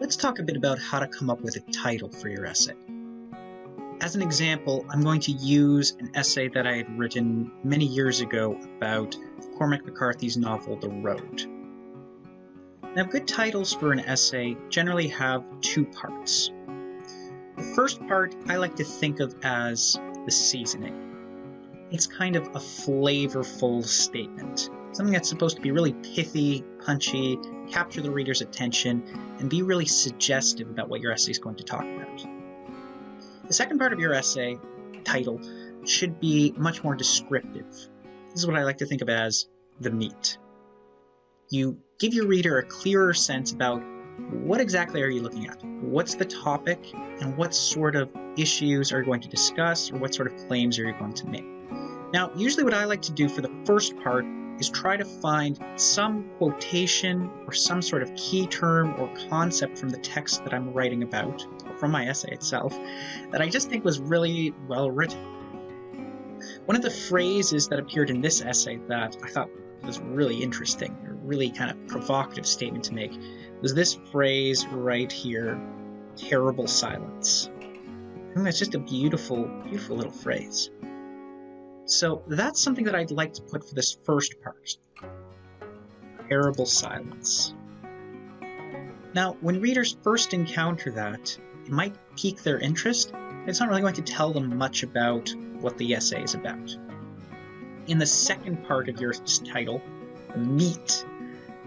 Let's talk a bit about how to come up with a title for your essay. As an example, I'm going to use an essay that I had written many years ago about Cormac McCarthy's novel, The Road. Now, good titles for an essay generally have two parts. The first part I like to think of as the seasoning. It's kind of a flavorful statement, something that's supposed to be really pithy, punchy, capture the reader's attention, and be really suggestive about what your essay is going to talk about. The second part of your essay, title, should be much more descriptive. This is what I like to think of as the meat. You give your reader a clearer sense about what exactly are you looking at, what's the topic, and what sort of issues are you going to discuss, or what sort of claims are you going to make. Now, usually what I like to do for the first part is try to find some quotation or some sort of key term or concept from the text that I'm writing about, or from my essay itself, that I just think was really well written. One of the phrases that appeared in this essay that I thought was really interesting, a really kind of provocative statement to make, was this phrase right here, terrible silence. I think that's just a beautiful, beautiful little phrase. So that's something that I'd like to put for this first part. Terrible silence. Now, when readers first encounter that, it might pique their interest. It's not really going to tell them much about what the essay is about. In the second part of your title, the meat,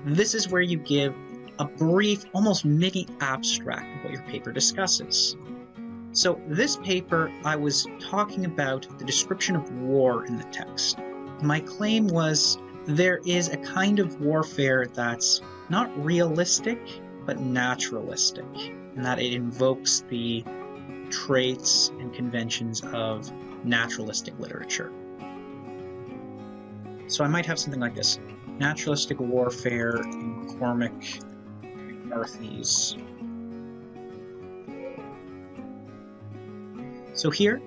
this is where you give a brief, almost mini abstract of what your paper discusses. So this paper, I was talking about the description of war in the text. My claim was there is a kind of warfare that's not realistic, but naturalistic, and that it invokes the traits and conventions of naturalistic literature. So I might have something like this: naturalistic warfare in Cormac McCarthy's. So here,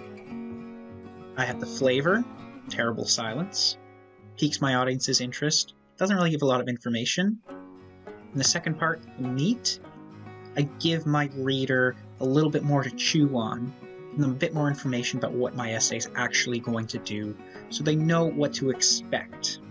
I have the flavor, terrible silence, piques my audience's interest, doesn't really give a lot of information. In the second part, the meat, I give my reader a little bit more to chew on, and a bit more information about what my essay is actually going to do, so they know what to expect.